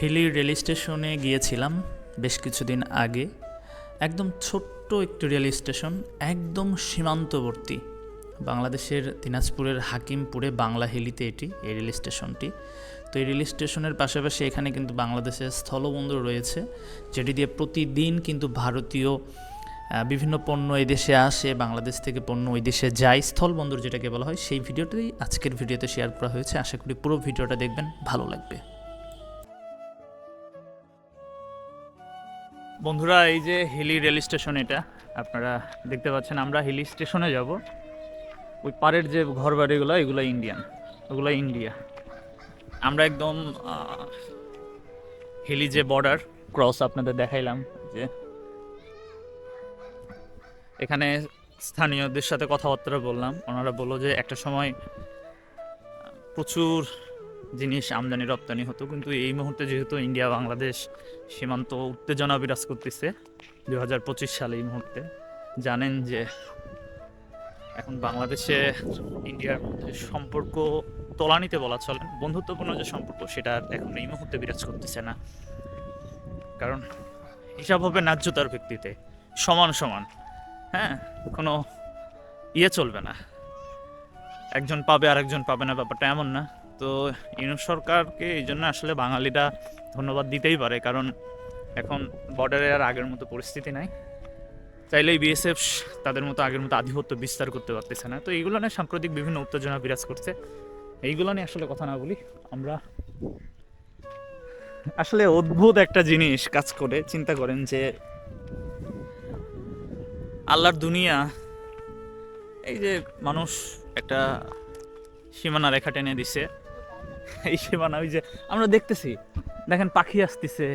Hili rail স্টেশনে গিয়েছিলাম বেশ কিছুদিন আগে। একদম ছোট্ট একটি রেল স্টেশন, একদম সীমান্তবর্তী বাংলাদেশের দিনাজপুরের হাকিমপুরে বাংলা হিলিতে এই রেল স্টেশনটি। তো এই রেল স্টেশনের পাশাপাশি এখানে কিন্তু বাংলাদেশের স্থলবন্দর রয়েছে, যেটি দিয়ে প্রতিদিন কিন্তু ভারতীয় বিভিন্ন পণ্য এই দেশে আসে, বাংলাদেশ থেকে পণ্য ওই দেশে যায়, স্থলবন্দর যেটাকে বলা হয়। সেই ভিডিওটাই আজকের ভিডিওতে শেয়ার করা হয়েছে। আশা করি পুরো ভিডিওটা দেখবেন, ভালো লাগবে। বন্ধুরা, এই যে হিলি রেল স্টেশন, এটা আপনারা দেখতে পাচ্ছেন। আমরা হিলি স্টেশনে যাব। ওই পাড়ের যে ঘর বাড়িগুলো, এগুলো ইন্ডিয়ান, ওগুলো ইন্ডিয়া। আমরা একদম হিলি যে বর্ডার ক্রস আপনাদের দেখাইলাম, যে এখানে স্থানীয়দের সাথে কথাবার্তা বললাম। ওনারা বললো যে একটা সময় প্রচুর জিনিস আমদানি রপ্তানি হতো, কিন্তু এই মুহূর্তে যেহেতু ইন্ডিয়া বাংলাদেশ সীমান্ত উত্তেজনা বিরাজ করতেছে 2025 সালে, এই মুহূর্তে জানেন যে এখন বাংলাদেশে ইন্ডিয়ার মধ্যে সম্পর্ক তলানিতে বলা চলেন, বন্ধুত্বপূর্ণ যে সম্পর্ক সেটা এখন এই মুহূর্তে বিরাজ করতেছে না। কারণ হিসাব হবে ন্যায্যতার ভিত্তিতে, সমান সমান। হ্যাঁ, কোনো চলবে না, একজন পাবে আর একজন পাবে না, ব্যাপারটা এমন না। তো ইউনিট সরকারকে এই জন্য আসলে বাঙালিরা ধন্যবাদ দিতেই পারে, কারণ এখন বর্ডারে আর আগের মতো পরিস্থিতি নাই। চাইলেই বিএসএফ তাদের মতো আগের মতো আধিপত্য বিস্তার করতে পারতেছে না। তো এইগুলো নিয়ে সাম্প্রতিক বিভিন্ন উত্তেজনা বিরাজ করছে। এইগুলো নিয়ে আসলে কথা না বলি, আমরা আসলে অদ্ভুত একটা জিনিস কাজ করে। চিন্তা করেন যে আল্লাহর দুনিয়া, এই যে মানুষ একটা সীমানা রেখা টেনে দিছে, এই সীমানা ওই যে আমরা দেখতেছি, দেখেন পাখি আসতেছে,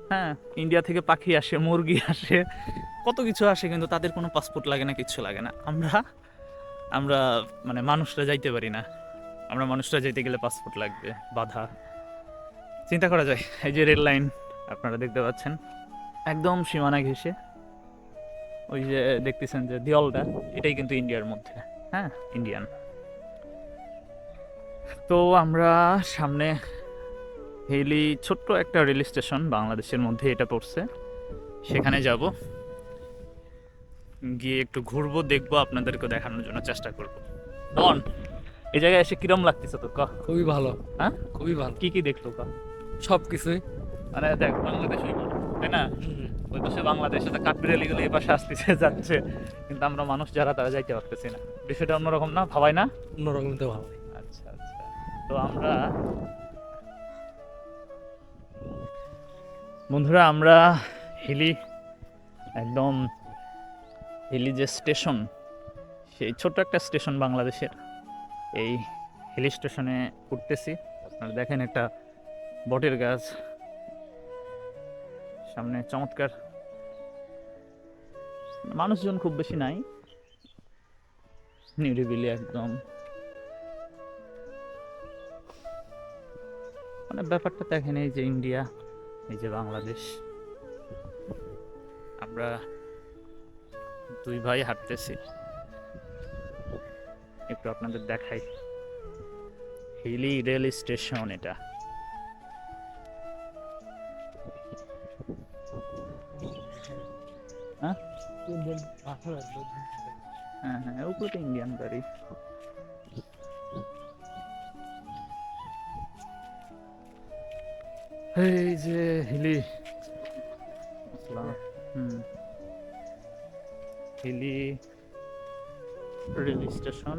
হ্যাঁ, ইন্ডিয়া থেকে পাখি আসে, মুরগি আসে, কত কিছু আসে, কিন্তু তাদের কোনো পাসপোর্ট লাগে না, কিচ্ছু লাগে না। আমরা মানে মানুষরা যাইতে পারি না। আমরা মানুষরা যাইতে গেলে পাসপোর্ট লাগবে, বাধা। চিন্তা করা যায়। এই যে রেল লাইন আপনারা দেখতে পাচ্ছেন, একদম সীমানা ঘেঁষে ওই যে দেখতেছেন যে দেওয়ালটা, এটাই কিন্তু ইন্ডিয়ার মধ্যে, হ্যাঁ, ইন্ডিয়ান। তো আমরা সামনে হিলি ছোট্ট একটা রেল স্টেশন, বাংলাদেশের মধ্যে এটা পড়ছে, সেখানে যাব। গিয়ে একটু ঘুরবো, দেখবো, আপনাদেরকে দেখানোর জন্য চেষ্টা করবো। ডন, এই জায়গায় এসে কিরম লাগতেছে তোর? খুবই ভালো। হ্যাঁ, খুবই ভালো। কি কি দেখলো? সব কিছুই। মানে দেখ, বাংলাদেশ ওই পারে, তাই না? ওই পাশে বাংলাদেশ, কাঠবিড়ালি গুলো এই পাশে আসতেছে যাচ্ছে, কিন্তু আমরা মানুষ যারা তারা যাইতে পারতেছি না। বিষয়টা অন্যরকম না, ভাবাই না? অন্যরকম তো ভালো। আচ্ছা আচ্ছা। তো আমরা বন্ধুরা, আমরা হিলি, একদম হিলি যে স্টেশন, সেই ছোট্ট একটা স্টেশন বাংলাদেশের, এই হিলি স্টেশনে উঠতেছি। আপনারা দেখেন একটা বটের গাছ, সামনে চমৎকার, মানুষজন খুব বেশি নাই, নিরিবিলি একদম। মানে ব্যাপারটা দেখেন, এই যে ইন্ডিয়া, এই যে বাংলাদেশ, আমরা দুই ভাই হাঁটতেছি। একটু আপনাদের দেখাই, হিলি রেল স্টেশন এটা। হ্যাঁ হ্যাঁ হ্যাঁ, ওগুলো তো ইন্ডিয়ান গাড়ি। এই যে হিলি, হিলি রেল স্টেশন।